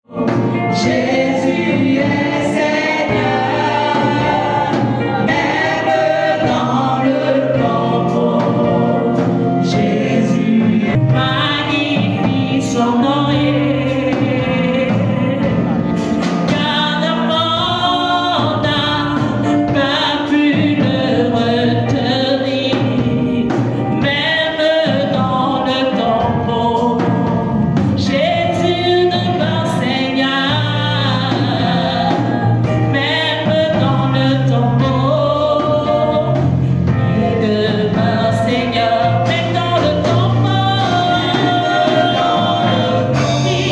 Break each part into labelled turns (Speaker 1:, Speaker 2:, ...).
Speaker 1: Jésus est Seigneur, même dans le tombeau. Jésus est magnifique, son nom est, car le monde n'a pas pu le retenir, même dans le tombeau. Jésus demeure Seigneur, même dans le tombeau. Il demeure Seigneur, même dans le tombeau. Il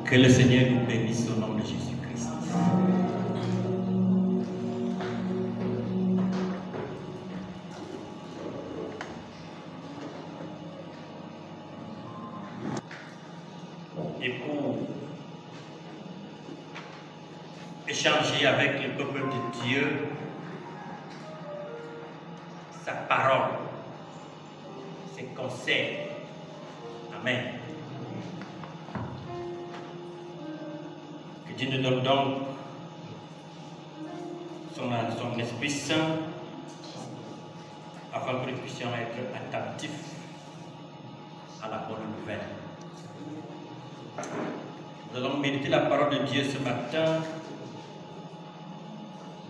Speaker 2: Que le Seigneur nous bénisse au nom de Jésus-Christ. Et pour échanger avec le peuple de Dieu, sa parole, ses conseils. Amen. Que Dieu nous donne donc son Esprit Saint afin que nous puissions être attentifs à la bonne nouvelle. Nous allons méditer la parole de Dieu ce matin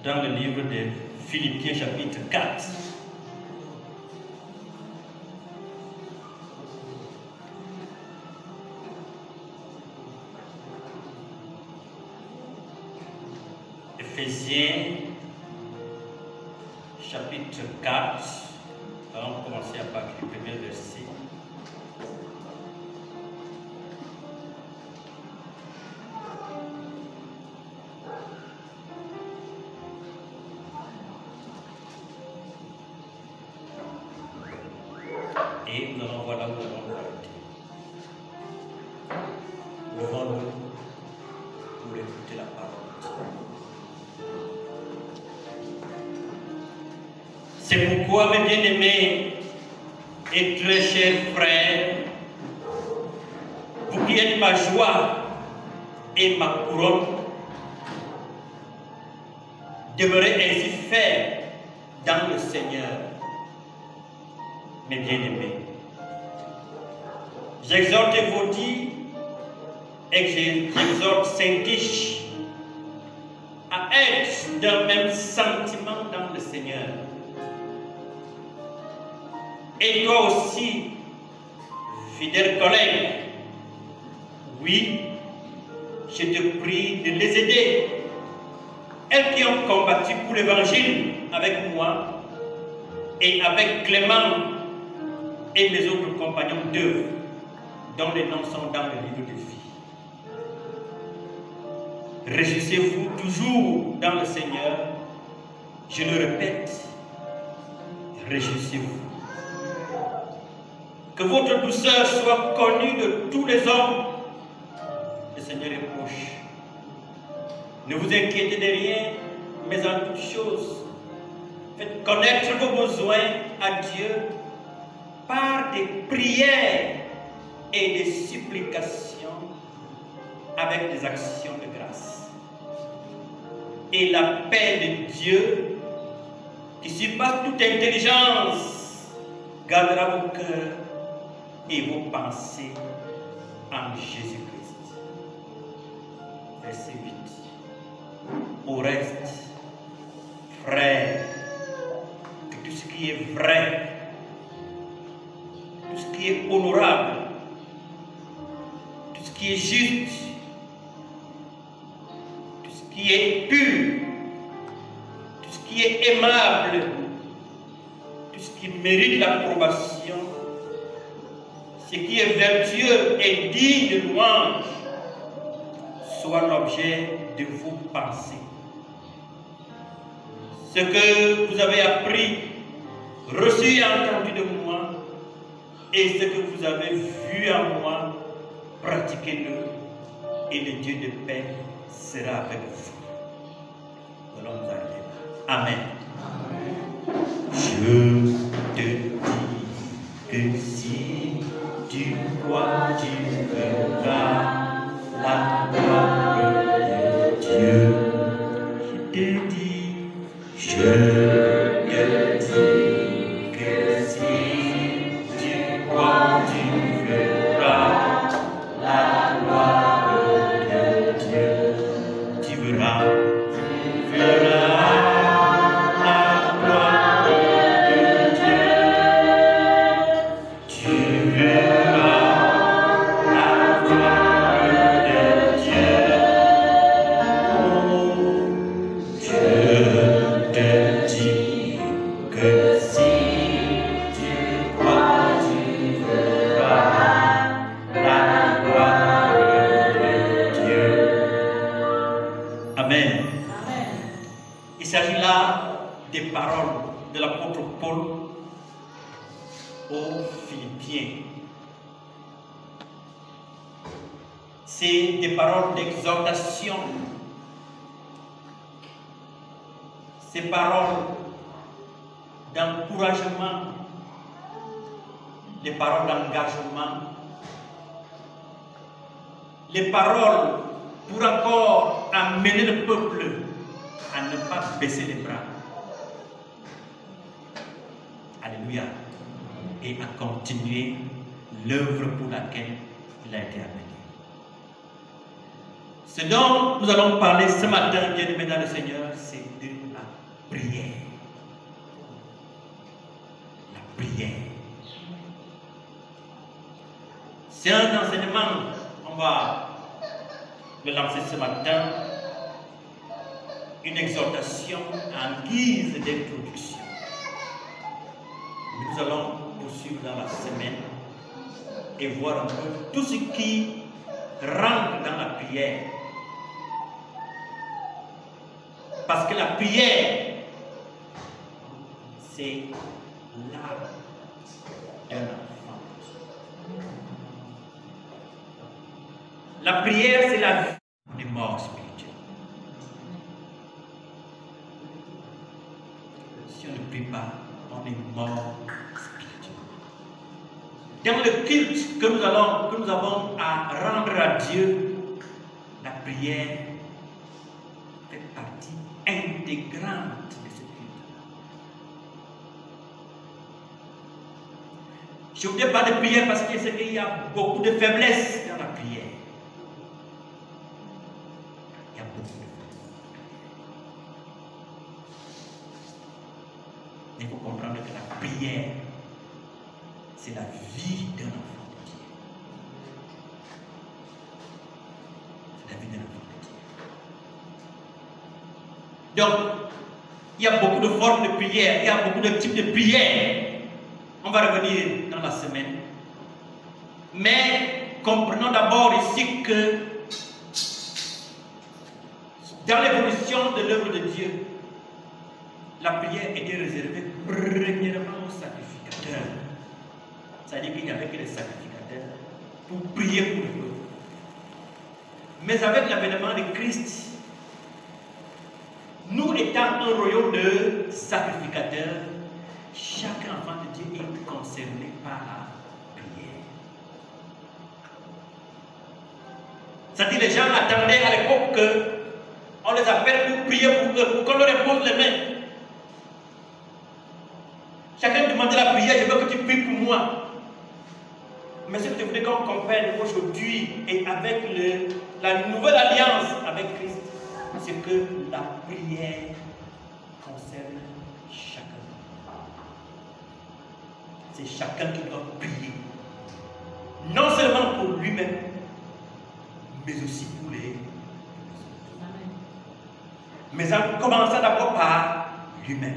Speaker 2: dans le livre de Philippiens chapitre 4. Éphésiens chapitre 4, nous allons commencer à partir du premier verset. Et nous allons voir là où nous allons arrêter. Levons-nous pour écouter la parole de Dieu. C'est pourquoi, mes bien-aimés et très chers frères, vous qui êtes ma joie et ma couronne, demeurez ainsi fermes dans le Seigneur, mes bien-aimés. J'exhorte Évodie et j'exhorte Syntyche à être d'un même sentiment dans le Seigneur. Et toi aussi, fidèle collègue, oui, je te prie de les aider. Elles qui ont combattu pour l'évangile avec moi et avec Clément et mes autres compagnons d'œuvre, dont les noms sont dans le livre de vie. Réjouissez-vous toujours dans le Seigneur. Je le répète, réjouissez-vous. Que votre douceur soit connue de tous les hommes. Le Seigneur est proche. Ne vous inquiétez de rien, mais en toutes choses, faites connaître vos besoins à Dieu par des prières et des supplications avec des actions de grâce. Et la paix de Dieu, qui surpasse toute intelligence, gardera vos cœurs et vos pensées en Jésus-Christ. Verset 8. Au reste, frères, que tout ce qui est vrai, tout ce qui est honorable, tout ce qui est juste, tout ce qui est pur, tout ce qui est aimable, tout ce qui mérite l'approbation, ce qui est vertueux et digne de louange, soit l'objet de vos pensées. Ce que vous avez appris, reçu et entendu de moi, et ce que vous avez vu en moi, pratiquez-le, et le Dieu de paix sera avec vous. Nous allons nous arrêter là. Amen. Je te dis que si tu crois, tu verras la gloire de Dieu. Je te dis, je te dis que si tu crois, tu verras la gloire de Dieu. Tu verras la gloire de Dieu. Tu verras la gloire de Dieu. Oh, je te dis. aux Philippiens. C'est des paroles d'exhortation. Ces paroles d'encouragement, les paroles d'engagement, les paroles pour encore amener le peuple à ne pas baisser les bras. Alléluia. Et à continuer l'œuvre pour laquelle il a été appelé. Ce dont nous allons parler ce matin, bien-aimés dans le Seigneur, c'est de la prière. La prière. C'est un enseignement, on va le lancer ce matin, une exhortation en guise d'introduction. Nous allons poursuivre dans la semaine et voir un peu tout ce qui rentre dans la prière. Parce que la prière, c'est l'âme d'un enfant. La prière, c'est la vie des morts spirituels. Si on ne prie pas, on est mort spirituel. Dans le culte que nous avons à rendre à Dieu, la prière fait partie intégrante de ce culte. Je ne voudrais pas de prière parce qu'il y a beaucoup de faiblesse dans la prière. Il y a beaucoup de faiblesse. Il faut comprendre que la prière, c'est la vie d'un enfant de Dieu. C'est la vie d'un enfant de Dieu. Donc, il y a beaucoup de formes de prière, il y a beaucoup de types de prière. On va revenir dans la semaine. Mais comprenons d'abord ici que dans l'évolution de l'œuvre de Dieu, la prière était réservée premièrement aux sacrificateurs. C'est-à-dire qu'il n'y avait que les sacrificateurs pour prier pour le peuple. Mais avec l'avènement de Christ, nous étant un royaume de sacrificateurs, chaque enfant de Dieu est concerné par la prière. C'est-à-dire les gens attendaient à l'époque qu'on les appelle pour prier pour eux, pour qu'on leur impose les mains. Chacun demandait la prière, je veux que tu pries pour moi. Mais ce que je voulais qu'on comprenne aujourd'hui et avec la nouvelle alliance avec Christ, c'est que la prière concerne chacun. C'est chacun qui doit prier. Non seulement pour lui-même, mais aussi pour les autres. Mais en commençant d'abord par lui-même.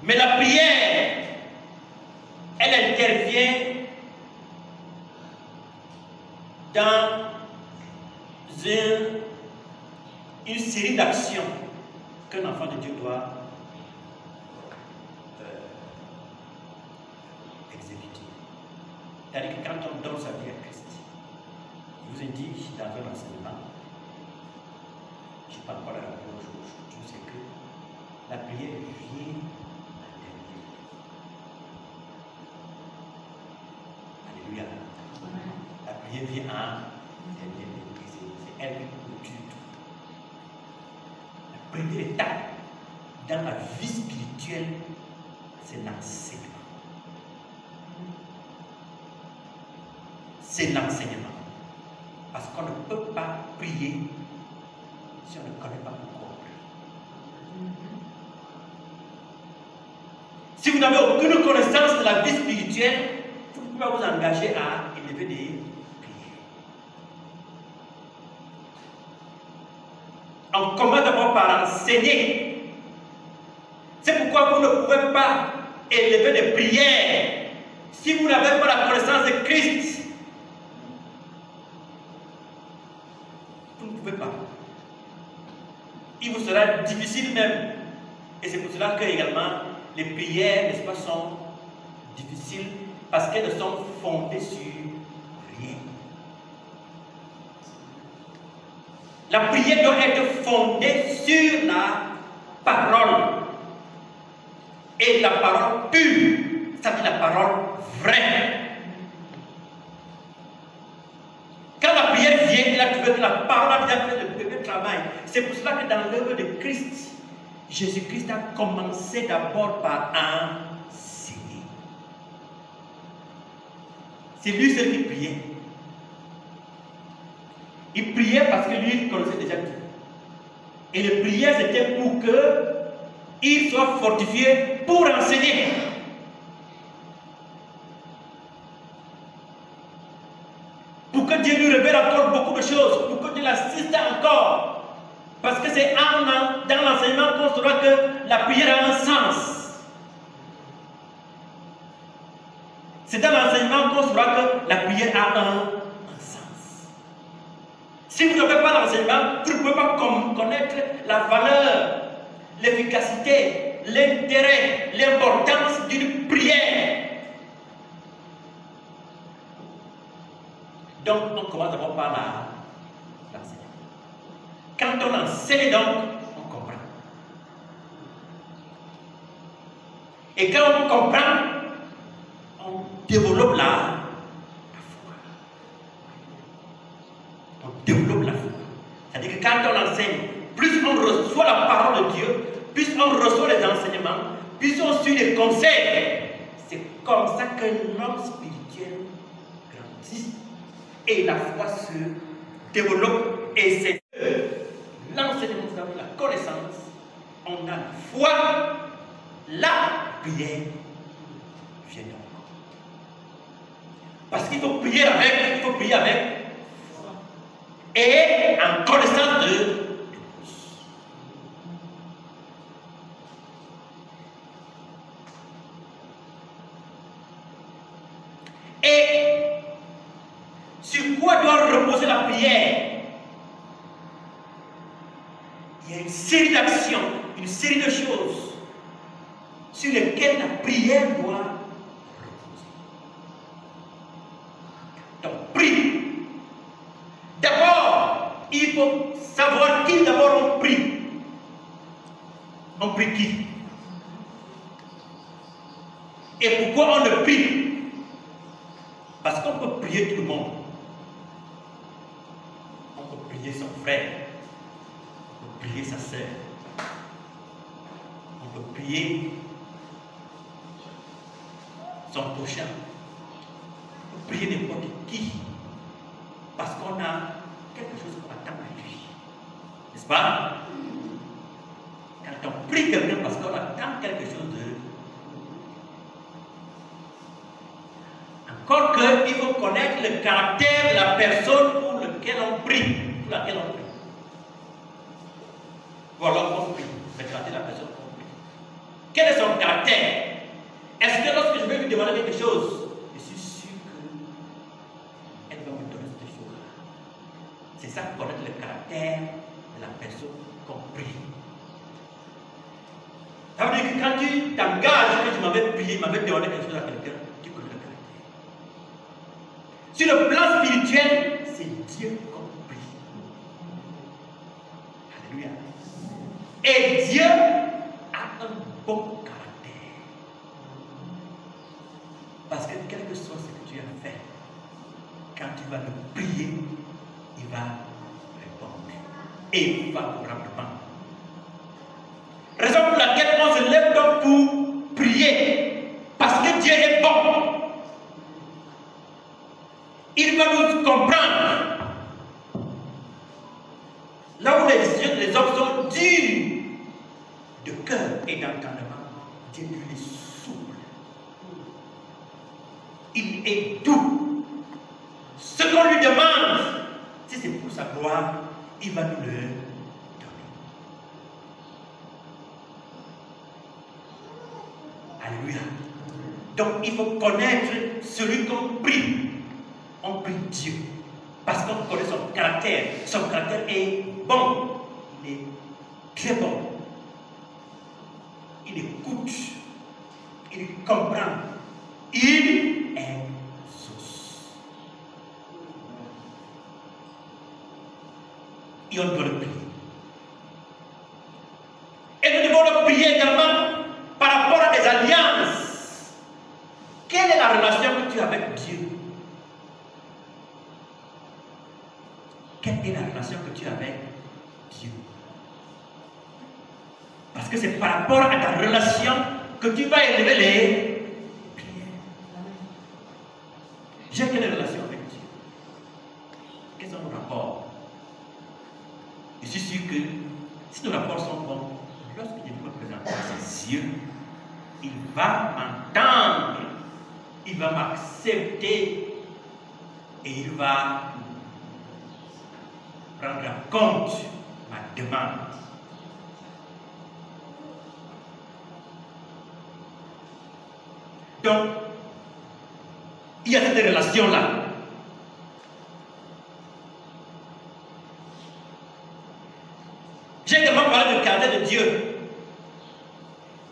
Speaker 2: Mais la prière, elle intervient dans une série d'actions qu'un enfant de Dieu doit exécuter. C'est-à-dire que quand on donne sa vie à Christ, il vous ai dit dans un enseignement, je ne parle pas de la prière aujourd'hui, c'est que la prière vient à Alléluia. La prière vient en dernier. C'est elle qui clôture tout. La première étape dans la vie spirituelle, c'est l'enseignement. C'est l'enseignement. Parce qu'on ne peut pas prier si on ne connaît pas pourquoi on prie. Si vous n'avez aucune connaissance de la vie spirituelle, vous ne pouvez pas vous engager à élever des prières. On commence d'abord par enseigner. C'est pourquoi vous ne pouvez pas élever des prières si vous n'avez pas la connaissance de Christ. Vous ne pouvez pas. Il vous sera difficile même. Et c'est pour cela que également les prières, n'est-ce pas, sont difficiles parce qu'elles ne sont fondées sur rien. La prière doit être fondée sur la parole. Et la parole pure, ça veut dire la parole vraie. Quand la prière vient, là, tu veux que la parole a déjà fait le premier travail. C'est pour cela que dans l'œuvre de Christ, Jésus-Christ a commencé d'abord par enseigner. C'est lui seul qui priait. Il priait parce que lui, il connaissait déjà tout. Et les prières, c'était pour qu'il soit fortifié pour enseigner. Pour que Dieu lui révèle encore beaucoup de choses, pour que Dieu l'assiste encore. Parce que c'est dans l'enseignement qu'on saura que la prière a un sens. C'est dans l'enseignement qu'on saura que la prière a un sens. Si vous n'avez pas l'enseignement, vous ne pouvez pas connaître la valeur, l'efficacité, l'intérêt, l'importance d'une prière. Donc, on commence d'abord par l'enseignement. Quand on enseigne, donc, on comprend. Et quand on comprend, on développe la foi. On développe la foi. C'est-à-dire que quand on enseigne, plus on reçoit la parole de Dieu, plus on reçoit les enseignements, plus on suit les conseils. C'est comme ça que l'homme spirituel grandit. Et la foi se développe. Et c'est l'enseignement, la connaissance, on a la foi, la prière vient donc. Parce qu'il faut prier avec foi. Et en connaissance de Dieu. Et sur quoi doit reposer la prière? Il y a une série d'actions, une série de choses sur lesquelles la prière doit reposer. Donc, prie. D'abord, il faut savoir qui d'abord on prie. On prie qui? Et pourquoi on le prie? Parce qu'on peut prier tout le monde. On peut prier son frère. On peut prier sa sœur. On peut prier son prochain. On peut prier n'importe qui. Parce qu'on a quelque chose qu'on attend de lui. N'est-ce pas? Quand on prie quelqu'un parce qu'on attend quelque chose de lui. Encore qu'il faut connaître le caractère de la personne pour laquelle on prie. Voilà, on prie. Le caractère de la personne qu'on prie. Quel est son caractère? Est-ce que lorsque je vais lui demander quelque chose, je suis sûr qu'elle va me donner cette chose-là? C'est ça, connaître le caractère de la personne qu'on prie. Ça veut dire que quand tu t'engages, que tu m'avais prié, m'avais demandé quelque chose à quelqu'un, tu connais le caractère. Sur le plan spirituel, c'est Dieu qu'on prie. Alléluia. Et Dieu a un bon caractère. Parce que quel que soit ce que tu as fait, quand tu vas le prier, il va répondre. Et favorablement. Raison pour laquelle on se lève donc pour prier. Parce que Dieu est bon. Il va nous comprendre. Là où les hommes sont durs de cœur et d'entendement, Dieu lui est souple. Il est doux. Ce qu'on lui demande, si c'est pour sa gloire, il va nous le donner. Alléluia. Donc il faut connaître celui qu'on prie. On prie Dieu. Parce qu'on connaît son caractère. Son caractère est bon. Il est très bon. Il écoute. il comprend, il exauce. Et on doit le prier. Et nous devons le prier également par rapport à des alliances. Quelle est la relation que tu as avec Dieu? Quelle est la relation que tu as avec Dieu? Parce que c'est par rapport à ta relation que tu vas élever les prières. J'ai quelle relation avec Dieu? Quels sont nos rapports? Je suis sûr que si nos rapports sont bons, lorsque Dieu me présente ses yeux, il va m'entendre, il va m'accepter et il va prendre en compte ma demande. Donc, il y a cette relation-là. J'ai également parlé du caractère de Dieu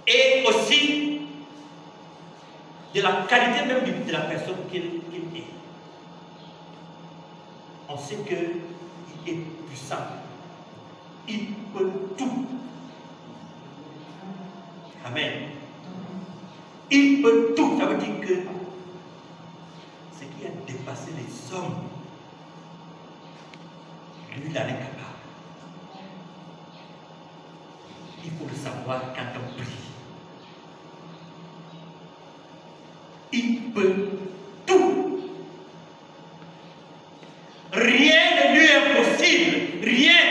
Speaker 2: et aussi de la qualité même de la personne qu'il est. On sait qu'il est puissant. Il peut tout. Amen. Il peut tout. Ça veut dire que ce qui a dépassé les hommes, lui, il en est capable. Il faut le savoir quand on prie. Il peut tout. Rien ne lui est impossible. Rien.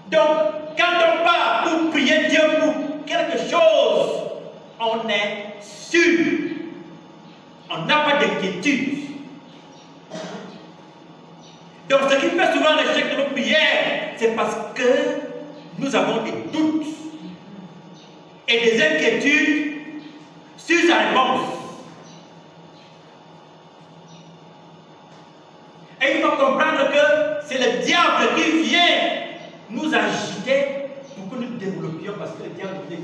Speaker 2: Donc, quand on part pour prier Dieu pour quelque chose, on est sûr. On n'a pas d'inquiétude. Donc, ce qui fait souvent l'échec de nos prières, c'est parce que nous avons des doutes et des inquiétudes sur sa réponse. Et il faut comprendre que c'est le diable qui vient nous agiter pour que nous développions, parce que le diable, c'est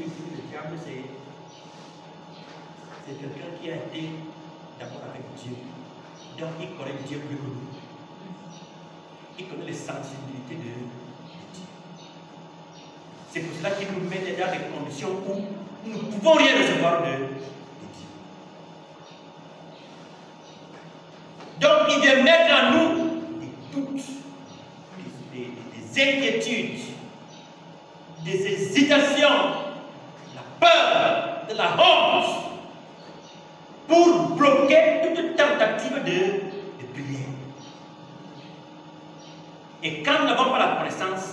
Speaker 2: quelqu'un qui a été d'abord avec Dieu. Donc il connaît Dieu plus que nous. Il connaît les sensibilités de Dieu. C'est pour cela qu'il nous met dans des conditions où nous ne pouvons rien recevoir de Dieu. Donc il vient mettre en nous des doutes, des inquiétudes, des hésitations, la peur, de la honte, pour bloquer toute tentative de prière. Et quand nous n'avons pas la connaissance,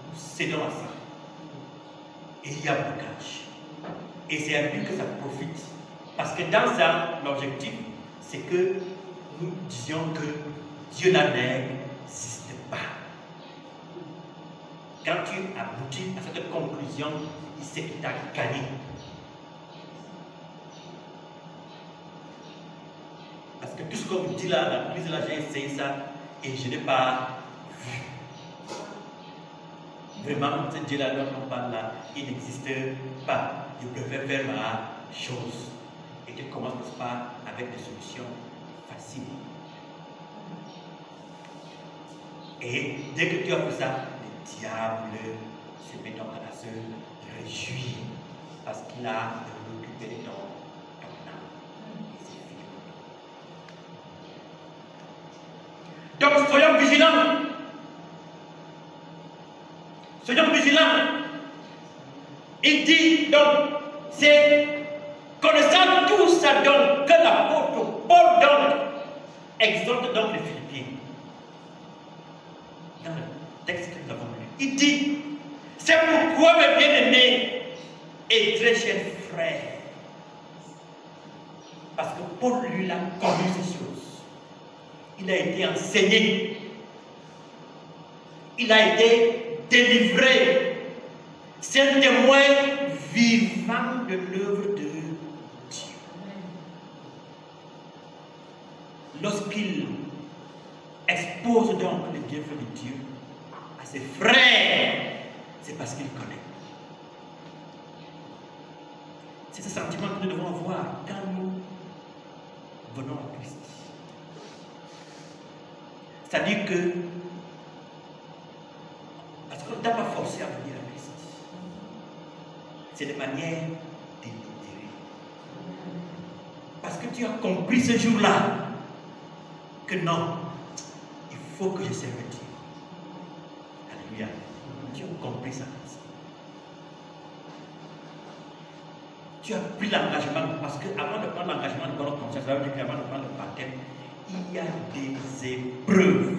Speaker 2: nous cédons à ça. Et il y a blocage. Et c'est à lui que ça profite. Parce que dans ça, l'objectif, c'est que nous disions que Dieu n'existe pas. Quand tu aboutis à cette conclusion, il sait qu'il t'a gagné. Parce que tout ce qu'on vous dit là, la prise là, j'ai essayé ça et je n'ai pas vu. Vraiment, ce Dieu-là dont on parle là, il n'existe pas. Je préfère faire ma chose. Et tu commences, n'est-ce pas, avec des solutions faciles. Et dès que tu as fait ça, le diable se met donc à se réjouir parce qu'il a récupéré ton âme. Donc soyons vigilants. Soyons vigilants. Il dit donc, c'est connaissant tout ça donc que l'apôtre Paul donc exhorte donc les Philippiens. Dans le texte que nous avons lu, il dit, c'est pourquoi mes bien-aimés et très chers frères, parce que Paul lui a connu ces choses, il a été enseigné, il a été délivré. C'est un témoin vivant de l'œuvre de Dieu. Lorsqu'il expose donc les bienfaits de Dieu, ses frères, c'est parce qu'il connaît. C'est ce sentiment que nous devons avoir quand nous venons à Christ. C'est-à-dire que, parce qu'on ne t'a pas forcé à venir à Christ, c'est de manière délibérée. Parce que tu as compris ce jour-là que non, il faut que je serve Dieu. Alléluia. Tu as compris ça. Tu as pris l'engagement, parce qu'avant de prendre l'engagement de prendre conscience, ça veut dire qu'avant de prendre le baptême, il y a des épreuves,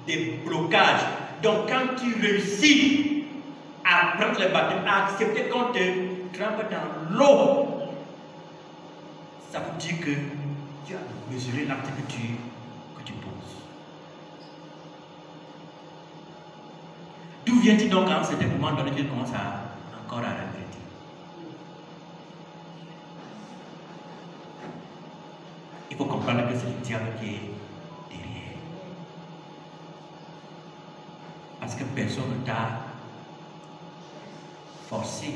Speaker 2: des blocages. Donc quand tu réussis à prendre le baptême, à accepter qu'on te trempe dans l'eau, ça veut dire que tu as mesuré l'acte que tu poses. D'où vient-il donc à un certain moment donné, tu commences encore à regretter? Il faut comprendre que c'est le diable qui est derrière. Parce que personne ne t'a forcé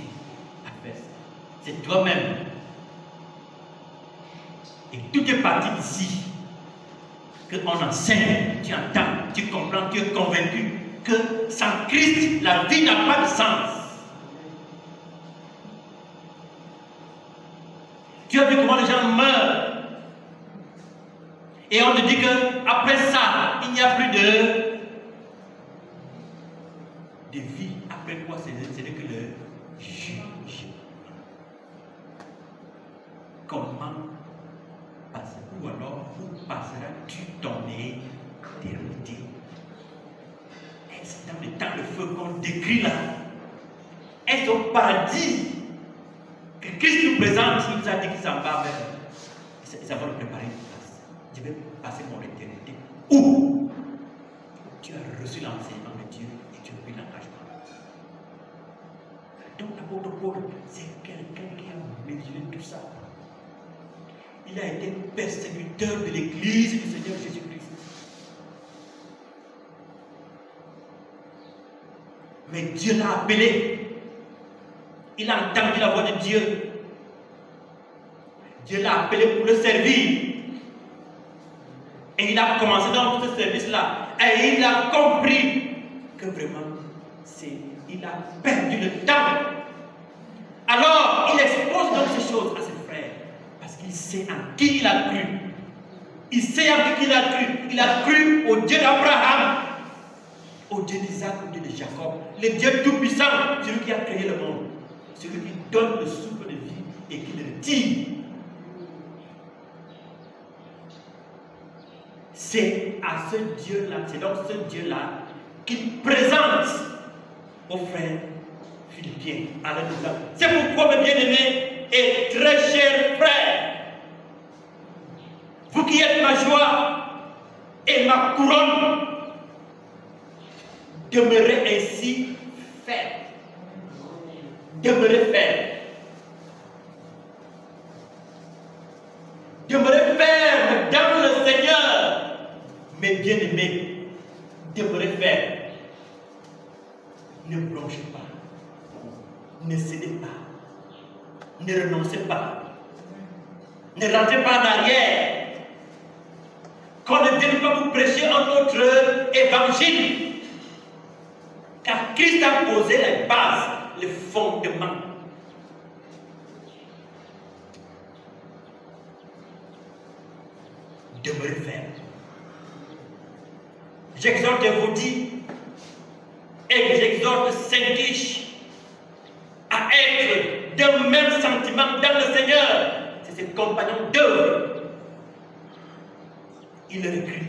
Speaker 2: à faire ça. C'est toi-même. Et tout est parti d'ici. Qu'on enseigne, tu entends, tu comprends, tu es convaincu que sans Christ, la vie n'a pas de sens. Tu as vu comment les gens meurent. Et on te dit qu'après ça, il n'y a plus de vie. Après quoi, c'est que le jugement. Comment passer? Ou alors, où passeras-tu ton éternité? Est-ce dans le temps de feu qu'on décrit là? Est-ce au paradis que Christ nous présente? Il nous a dit qu'il s'en va vers. Ça va nous préparer. Je vais passer mon éternité. Où tu as reçu l'enseignement de Dieu et tu as pris l'engagement. Donc l'apôtre Paul, c'est quelqu'un qui a mesuré tout ça. Il a été persécuteur de l'église du Seigneur Jésus-Christ. Mais Dieu l'a appelé. Il a entendu la voix de Dieu. Dieu l'a appelé pour le servir. Et il a commencé dans ce service-là. Et il a compris que vraiment, il a perdu le temps. Alors, il expose donc ces choses à ses frères. Parce qu'il sait en qui il a cru. Il sait en qui il a cru. Il a cru au Dieu d'Abraham, au Dieu d'Isaac, au Dieu de Jacob. Le Dieu tout-puissant, celui qui a créé le monde. Celui qui donne le souffle de vie et qui le tire. C'est à ce Dieu-là, c'est donc ce Dieu-là qu'il présente aux frères philippiens. Alléluia. C'est pourquoi, mes bien-aimés et très chers frères, vous qui êtes ma joie et ma couronne, demeurez ainsi fermes. Demeurez fermes. Demeurez fermes dans le Seigneur. Mes bien-aimés, demeurez fermes. Ne plongez pas. Ne cédez pas. Ne renoncez pas. Ne rentrez pas en arrière. Qu'on ne vienne pas vous prêcher un autre évangile. Car Christ a posé les bases, les fondements. Demeurez fermes. J'exhorte Evodie et j'exhorte Saint-Quiche à être d'un même sentiment dans le Seigneur. C'est ses compagnons d'œuvre. Il leur écrit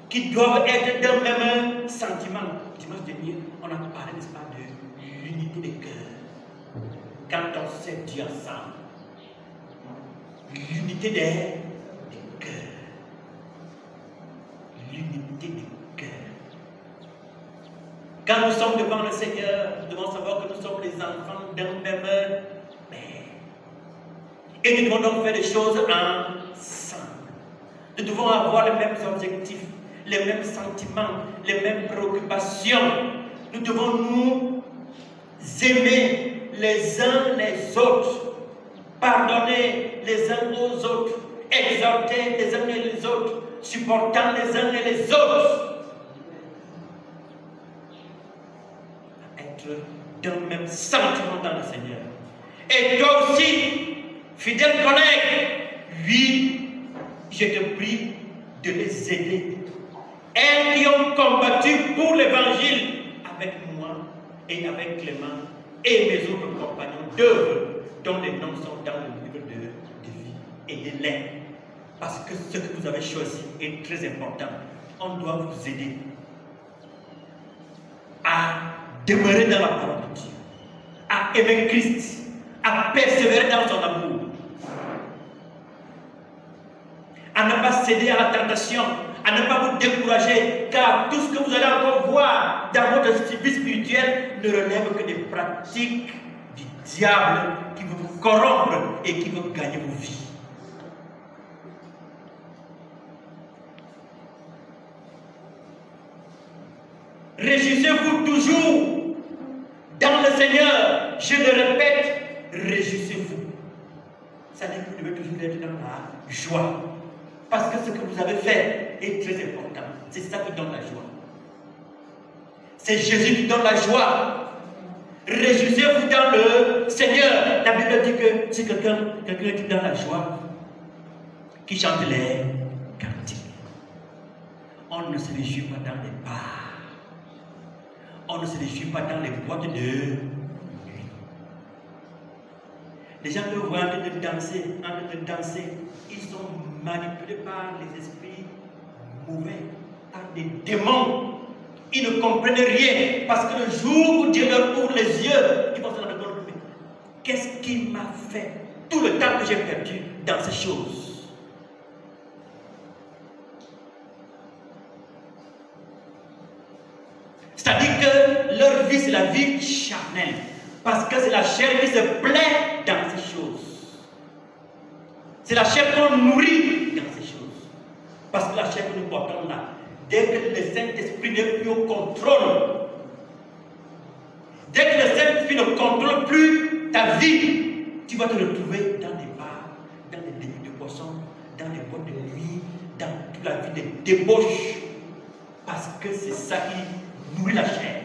Speaker 2: qu'ils doivent être d'un même sentiment. Dimanche dernier, on a parlé, n'est-ce pas, de l'unité des cœurs. Quand on sait Dieu ensemble, l'unité des cœurs. L'unité des cœurs. Quand nous sommes devant le Seigneur, nous devons savoir que nous sommes les enfants d'un même Père. Et nous devons donc faire des choses ensemble. Nous devons avoir les mêmes objectifs, les mêmes sentiments, les mêmes préoccupations. Nous devons nous aimer les uns les autres, pardonner les uns aux autres, exhorter les uns et les autres, supportant les uns et les autres. Être d'un même sentiment dans le Seigneur. Et toi aussi, fidèle collègue, oui, je te prie de les aider. Elles qui ont combattu pour l'évangile avec moi et avec Clément et mes autres compagnons d'œuvre dont les noms sont dans le livre de vie. Aidez-les. Parce que ce que vous avez choisi est très important. On doit vous aider à demeurer dans la parole de Dieu, à aimer Christ, à persévérer dans son amour, à ne pas céder à la tentation, à ne pas vous décourager, car tout ce que vous allez encore voir dans votre vie spirituelle ne relève que des pratiques du diable qui veut vous corrompre et qui veut gagner vos vies. Réjouissez-vous toujours dans le Seigneur. Je le répète, réjouissez-vous. Ça dit que vous devez toujours être dans la joie. Parce que ce que vous avez fait est très important. C'est ça qui donne la joie. C'est Jésus qui donne la joie. Réjouissez-vous dans le Seigneur. La Bible dit que si quelqu'un est dans la joie, qui chante les cantiques, on ne se réjouit pas dans les bars. On ne se réjouit pas dans les boîtes de nuit. Les gens que vous voyez en train de danser, ils sont manipulés par les esprits mauvais, par des démons. Ils ne comprennent rien parce que le jour où Dieu leur ouvre les yeux, ils vont se rendre compte, qu'est-ce qui m'a fait tout le temps que j'ai perdu dans ces choses? C'est-à-dire que leur vie, c'est la vie charnelle. Parce que c'est la chair qui se plaît dans ces choses. C'est la chair qu'on nourrit dans ces choses. Parce que la chair que nous portons là, dès que le Saint-Esprit n'est plus au contrôle, dès que le Saint-Esprit ne contrôle plus ta vie, tu vas te retrouver dans des bars, dans des débits de poissons, dans des boîtes de nuit, dans toute la vie des débauches. Parce que c'est ça qui nourrit la chair.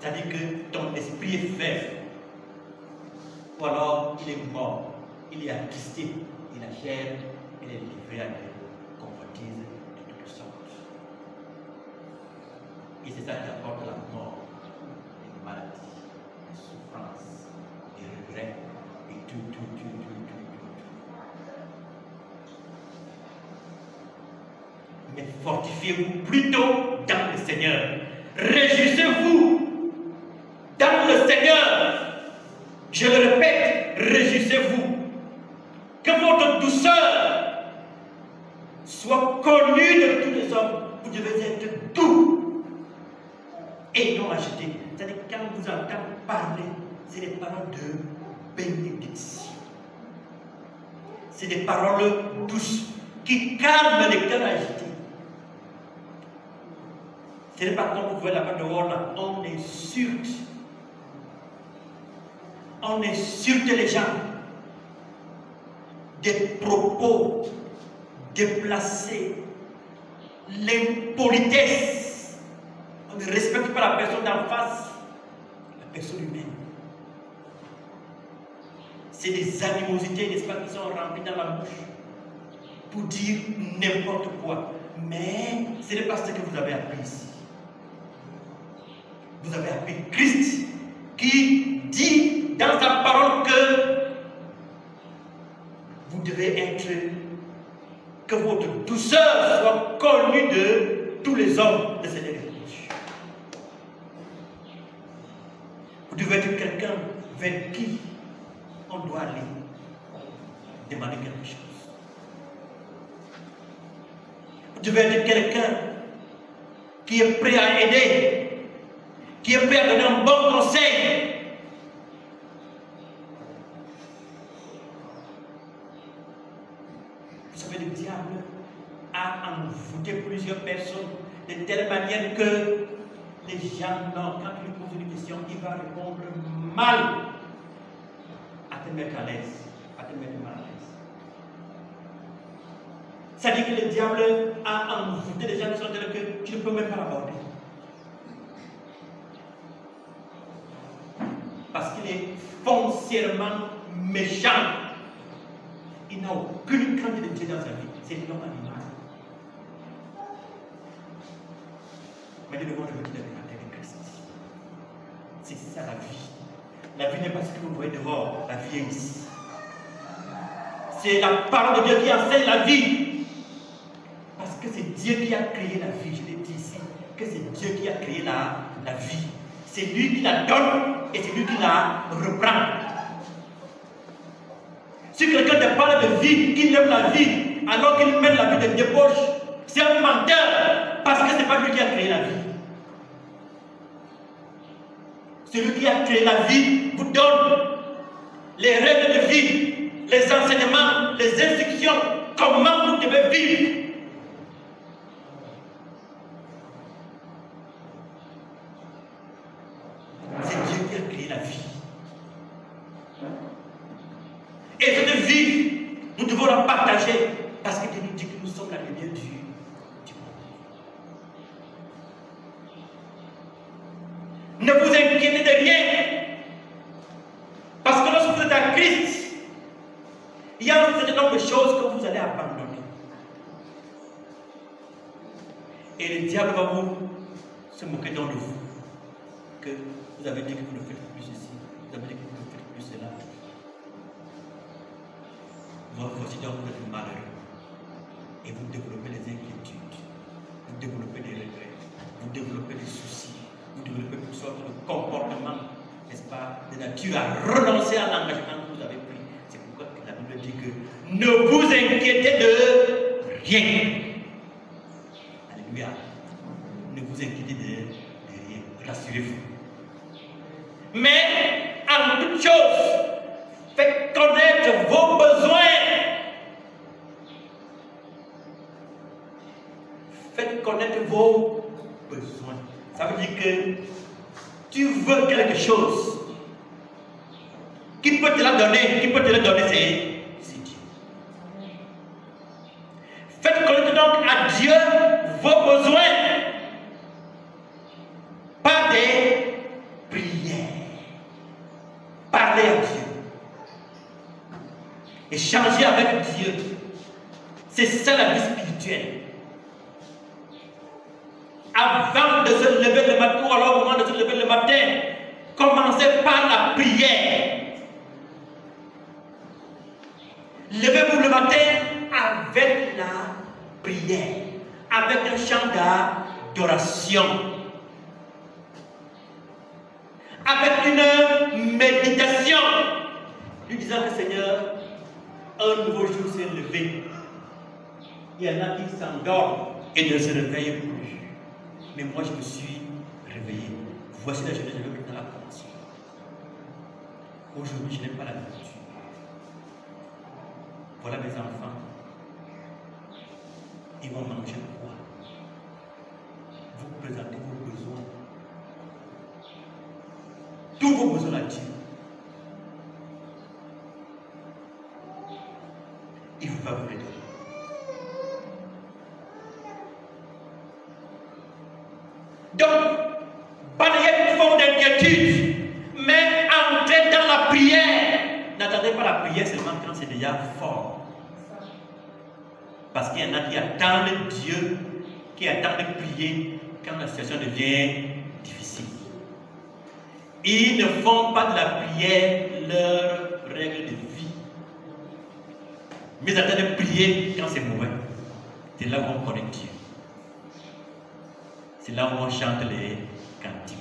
Speaker 2: C'est-à-dire que ton esprit est faible. Ou alors il est mort, il est attristé. Et la chair, elle est livrée à des convoitises de toutes sortes. Et c'est ça qui apporte la mort, les maladies, les souffrances, les regrets, et tout. Mais fortifiez-vous plutôt dans le Seigneur. Réjouissez-vous dans le Seigneur. Je le répète, réjouissez-vous. Que votre douceur soit connue de tous les hommes. Vous devez être doux et non agité. C'est-à-dire que quand vous entendez parler, c'est des paroles de bénédiction. C'est des paroles douces qui calment les cœurs agités. Ce n'est pas comme vous voyez là-bas dehors, là, on insulte. On insulte les gens. Des propos déplacés, l'impolitesse. On ne respecte pas la personne d'en face, la personne humaine. C'est des animosités, n'est-ce pas, qui sont remplies dans la bouche pour dire n'importe quoi. Mais ce n'est pas ce que vous avez appris ici. Vous avez appris Christ qui dit dans sa parole que vous devez être, que votre douceur soit connue de tous les hommes de cette époque. Vous devez être quelqu'un vers qui on doit aller demander quelque chose. Vous devez être quelqu'un qui est prêt à aider, qui est prêt à donner un bon conseil. envoûter plusieurs personnes de telle manière que les gens, non, quand tu lui poses une question, il va répondre mal à te mettre à l'aise, à te mettre mal à l'aise. Ça dit que le diable a envoûté des gens qui sont tels que tu ne peux même pas l'aborder. Parce qu'il est foncièrement méchant. Il n'a aucune crainte de Dieu dans sa vie. C'est l'homme animal. Mais nous devons revenir dans le caractère de Christ. C'est ça la vie. La vie n'est pas ce que vous voyez dehors. La vie est ici. C'est la parole de Dieu qui enseigne la vie. Parce que c'est Dieu qui a créé la vie. Je l'ai dit ici. Que c'est Dieu qui a créé la vie. C'est lui qui la donne et c'est lui qui la reprend. Si quelqu'un te parle de vie, qu'il aime la vie, alors qu'il mène la vie de débauche, c'est un menteur, parce que ce n'est pas lui qui a créé la vie. Celui qui a créé la vie vous donne les règles de vie, les enseignements, les instructions, comment vous devez vivre. C'est Dieu qui a créé la vie. Et cette vie, nous devons la partager parce que Dieu nous dit que nous sommes la lumière du monde. Ne vous inquiétez de rien. Parce que lorsque vous êtes à Christ, il y a un certain nombre de choses que vous allez abandonner. Et le diable va vous se moquer dans de vous. Que vous avez dit que vous ne faites plus ceci, vous avez dit que vous ne faites plus cela. Voici donc vous êtes malheureux. Et vous développez des inquiétudes, vous développez des regrets, vous développez des soucis, vous développez toutes sortes de comportements, n'est-ce pas, de nature à renoncer à l'engagement que vous avez pris. C'est pourquoi la Bible dit que ne vous inquiétez de rien. Alléluia. Ne vous inquiétez de rien. Rassurez-vous. Mais en toute chose, faites connaître vos besoins. Faites connaître vos besoins. Ça veut dire que tu veux quelque chose. Qui peut te la donner? Qui peut te la donner? C'est Dieu. Faites connaître donc à Dieu vos besoins par des prières. Parlez à Dieu. Échanger avec Dieu. C'est ça la vie spirituelle. Avant de se lever le matin, ou alors au moment de se lever le matin, commencez par la prière. Levez-vous le matin avec la prière, avec un chant d'adoration, avec une méditation, lui disant que Seigneur, un nouveau jour s'est levé. Il y en a qui s'endorment et ne se réveillent plus. Mais moi, je me suis réveillé. Voici la journée, je vais maintenant la commencer. Aujourd'hui, je n'ai pas la nourriture. Voilà mes enfants. Ils vont manger quoi? Vous présentez vos besoins. Tous vos besoins à Dieu. Il va vous les donner. Donc, balayez une forme d'inquiétude, mais entrez dans la prière. N'attendez pas la prière seulement quand c'est déjà fort. Parce qu'il y en a qui attendent Dieu, qui attendent de prier quand la situation devient difficile. Ils ne font pas de la prière leur règle de vie. Mais ils attendent de prier quand c'est mauvais. C'est là où on connaît Dieu. C'est là où on chante les cantiques.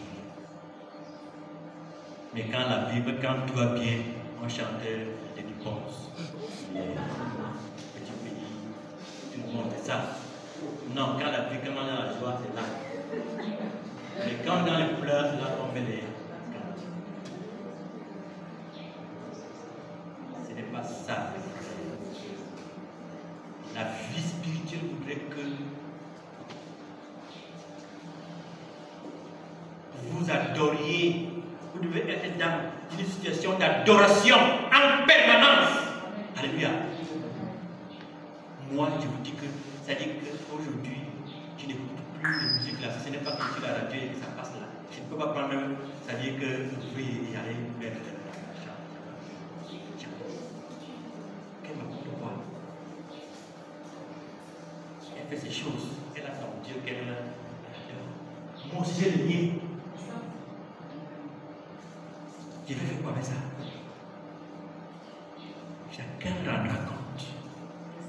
Speaker 2: Mais quand la Bible, quand tout va bien, on chante les réponses. Petit pays, tout le monde, c'est ça. Non, quand la vie, quand on est dans la joie, c'est là. Mais quand on est dans les pleurs, c'est là qu'on met les cantiques. Ce n'est pas ça. La vie spirituelle voudrait que adoriez. Vous devez être dans une situation d'adoration en permanence. Alléluia. Moi, je vous dis que, c'est-à-dire qu'aujourd'hui, je n'écoute plus de musique là. Ce n'est pas que sur la radio et que ça passe là. Je ne peux pas prendre même, c'est-à-dire que vous pouvez y aller mettre. Quel n'importe quoi. Elle fait ces choses. Elle a son Dieu qu'elle a. Moi aussi, j'ai le mien. Je vais faire quoi avec ça? Chacun rendra compte.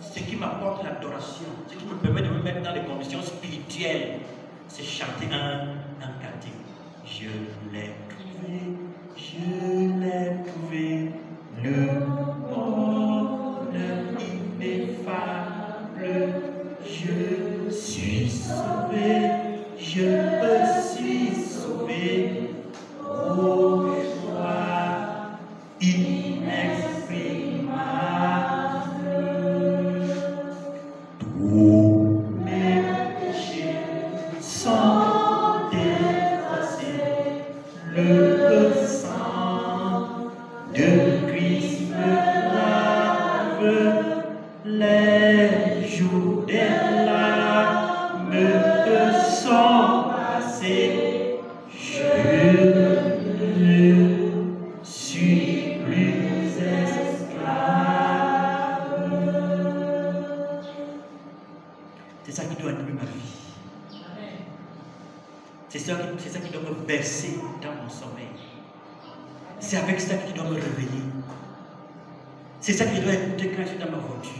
Speaker 2: Ce qui m'apporte l'adoration, ce qui me permet de me mettre dans les conditions spirituelles, c'est chanter un cantique. Je l'ai trouvé, le monde ineffable. Je suis sauvé, je me suis sauvé. Oh, joie inexprimable. Tous mes péchés sont effacés. Le sang de Christ me lave. Les jours des larmes sont passés. Je ne suis plus esclave. C'est ça qui doit animer ma vie. C'est ça qui doit me bercer dans mon sommeil. C'est avec ça qui doit me réveiller. C'est ça qui doit écouter quand je suis dans ma voiture.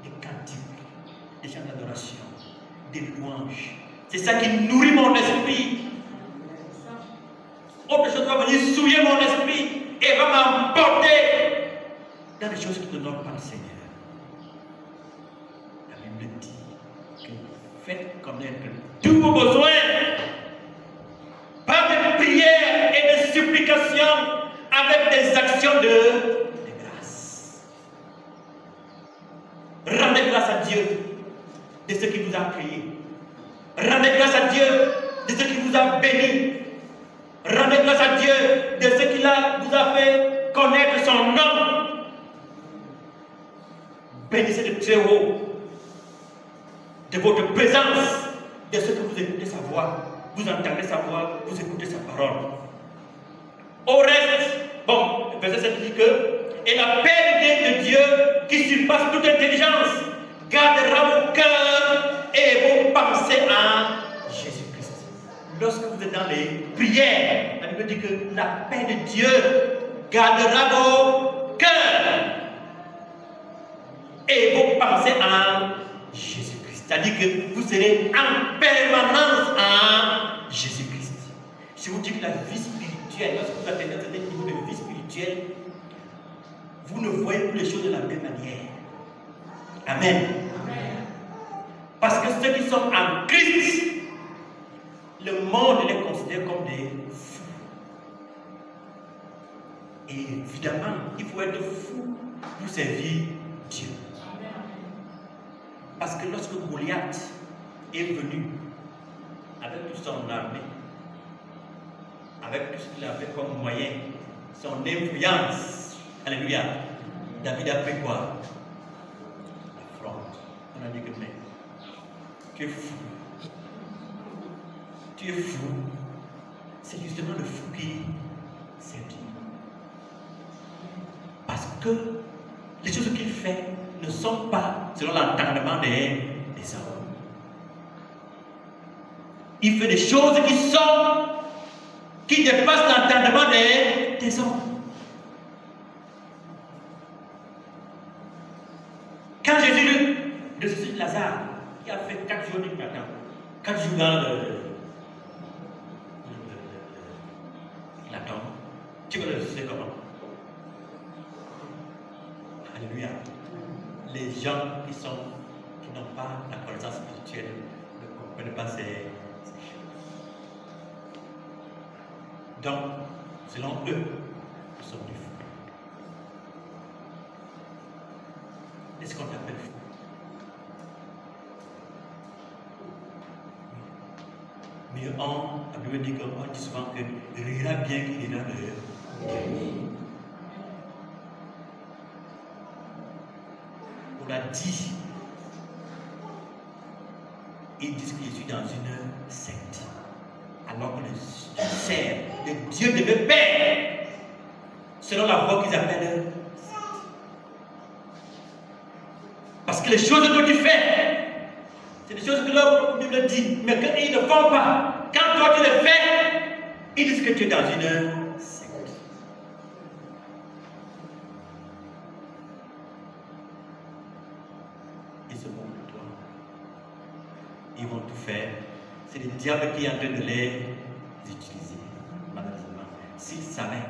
Speaker 2: Des cantiques, des chants d'adoration, des louanges. C'est ça qui nourrit mon esprit. Autre chose va venir souiller mon esprit et va m'emporter dans les choses qui ne donnent pas le Seigneur. La Bible dit que faites connaître tous vos besoins par des prières et des supplications avec des actions de grâce. Rendez grâce à Dieu de ce qui vous a créé. Rendez grâce à Dieu de ce qui vous a béni. Rendez grâce à Dieu de ce qu'il vous a fait connaître son nom. Bénissez de très haut de votre présence, de ce que vous écoutez sa voix, vous entendez sa voix, vous écoutez sa parole. Au reste, bon, le verset 7 dit que, et la paix de Dieu qui surpasse toute intelligence gardera vos cœurs et vos pensées en Jésus-Christ. Lorsque vous êtes dans les prières, la Bible dit que la paix de Dieu gardera vos cœurs et vos pensées en Jésus-Christ. C'est-à-dire que vous serez en permanence en Jésus-Christ. Je vous dis que la vie spirituelle, lorsque vous atteignez un certain niveau de vie spirituelle, vous ne voyez plus les choses de la même manière. Amen. Amen. Parce que ceux qui sont en Christ, le monde les considère comme des fous. Et évidemment, il faut être fou pour servir Dieu. Parce que lorsque Goliath est venu avec toute son armée, avec tout ce qu'il avait comme moyen, son influence, alléluia, David a fait quoi? L'affront. On a dit que mais, tu es fou. Tu es fou. C'est justement le fou qui séduit. Parce que les choses qu'il fait ne sont pas selon l'entendement des hommes. Il fait des choses qui dépassent l'entendement des hommes. Quand Jésus ressuscite Lazare, qui a fait 4 jours de matin, 4 jours dans la tombe, tu vas le ressusciter comment? Alléluia. Les gens qui n'ont pas la connaissance spirituelle ne comprennent pas ces choses. Donc, selon eux, nous sommes des fous. Est-ce qu'on t'appelle fou? Mais la Bible dit qu'on dit souvent que rira bien qu'il ira de on l'a dit. Ils disent que je suis dans une secte. Alors que je sers le Dieu de mes pères selon la voie qu'ils appellent secte. Parce que les choses que tu fais, c'est des choses que la Bible dit, mais qu'ils ne font pas. Quand toi tu les fais, ils disent que tu es dans une secte. Ils se moquent de toi. Ils vont tout faire. C'est le diable qui est en train de les utiliser, malheureusement. S'ils savaient,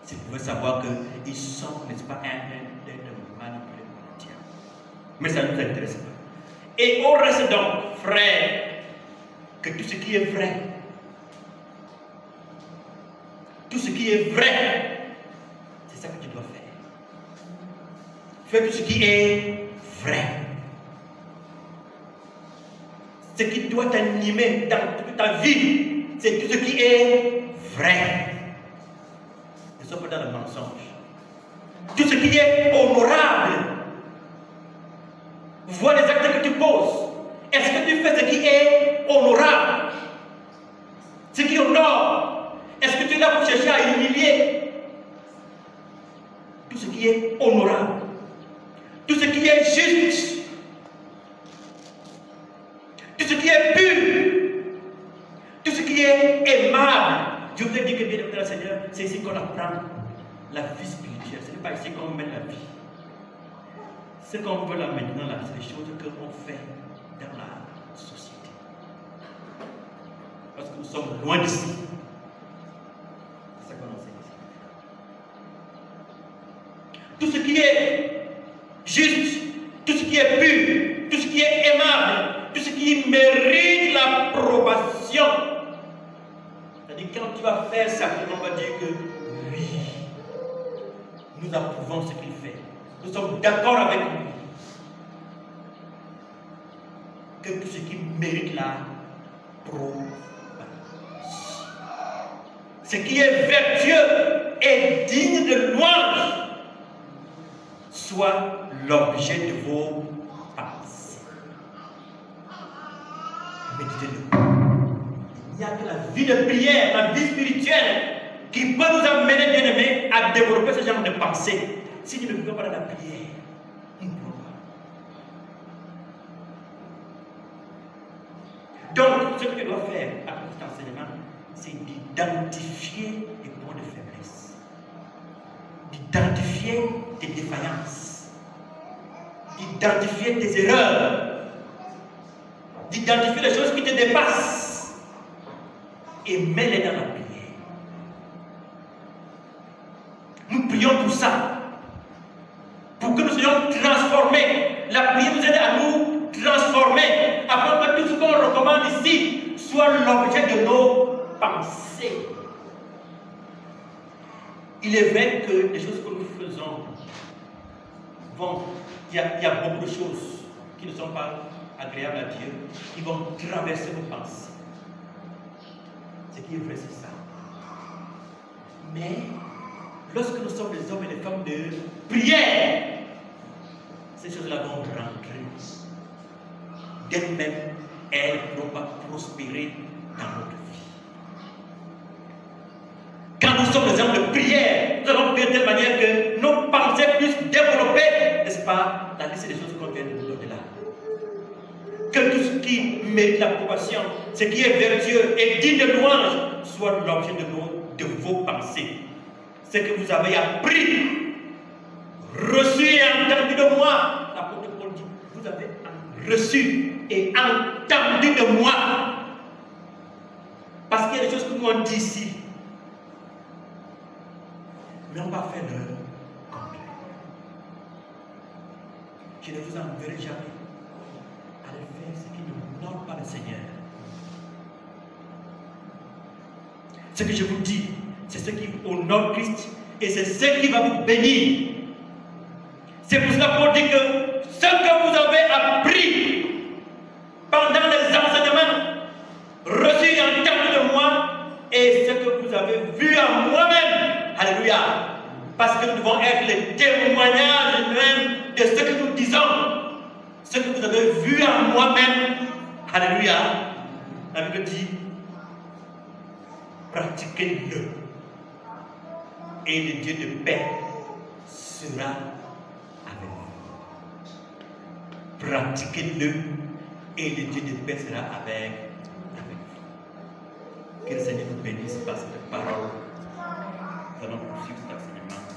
Speaker 2: s'ils pouvaient savoir qu'ils sont, n'est-ce pas, en train d'être manipulés par le diable. Mais ça ne nous intéresse pas. Et on reste donc, frère, que tout ce qui est vrai, tout ce qui est vrai, c'est ça que tu dois faire. Fais tout ce qui est vrai. Ce qui doit t'animer dans toute ta vie, c'est tout ce qui est vrai. Ne sois pas dans le mensonge. Tout ce qui est honorable. Vois les actes que tu poses. Est-ce que tu fais ce qui est honorable? Ce qui honore? Est-ce que tu es là pour chercher à humilier? Tout ce qui est honorable. Tout ce qui est juste. Tout ce qui est pur, tout ce qui est aimable. Je vous ai dit que bien aimé le Seigneur, c'est ici qu'on apprend la vie spirituelle. Ce n'est pas ici qu'on met la vie. Ce qu'on veut là maintenant, c'est les choses qu'on fait dans la société. Parce que nous sommes loin d'ici. C'est ça qu'on enseigne ici. Tout ce qui est juste, tout ce qui est pur, tout ce qui est aimable, tout ce qui mérite l'approbation. C'est-à-dire quand tu vas faire ça, on va dire que oui, nous approuvons ce qu'il fait. Nous sommes d'accord avec lui. Que tout ce qui mérite l'approbation. Ce qui est vertueux et digne de louange soit l'objet de vos pensées. Méditez-le. Il n'y a que la vie de prière, la vie spirituelle qui peut nous amener, bien aimés, à développer ce genre de pensée. Si tu ne vivons pas dans la prière, nous ne pouvons pas. Donc, ce que tu dois faire avec cet enseignement, c'est d'identifier les points de faiblesse, d'identifier tes défaillances, d'identifier tes erreurs, d'identifier les choses qui te dépassent et mets-les dans la prière. Nous prions pour ça, pour que nous soyons transformés. La prière nous aide à nous transformer, afin que tout ce qu'on recommande ici soit l'objet de nos pensées. Il est vrai que les choses que nous faisons il y a beaucoup de choses qui ne sont pas agréables à Dieu, qui vont traverser nos pensées. Ce qui est vrai, c'est ça. Mais lorsque nous sommes des hommes et des femmes de prière, ces choses-là vont rentrer. D'elles-mêmes, elles ne vont pas prospérer dans notre vie. Quand nous sommes des hommes de prière, nous allons prier de telle manière que nos pensées puissent développer, n'est-ce pas, la liste des choses qu'on vient de nous donner là. Que tout ce qui mérite l'approbation, ce qui est vertueux et digne de louange, soit l'objet de vos pensées. Ce que vous avez appris, reçu et entendu de moi, l'apôtre Paul dit, vous avez reçu et entendu de moi. Parce qu'il y a des choses que nous on dit ici. Mais on va faire le contraire. Je ne vous enverrai jamais à faire ce qui n'honore pas le Seigneur. Ce que je vous dis, c'est ce qui honore Christ et c'est ce qui va vous bénir. C'est pour cela qu'on dit que ce que vous avez appris pendant les enseignements, Parce que nous devons être le témoignage même de ce que nous disons. Ce que vous avez vu en moi-même. Alléluia. La Bible dit, pratiquez-le. Et le Dieu de paix sera avec vous. Pratiquez-le. Et le Dieu de paix sera avec vous. Que le Seigneur nous bénisse par cette parole. Nous allons poursuivre cet enseignement.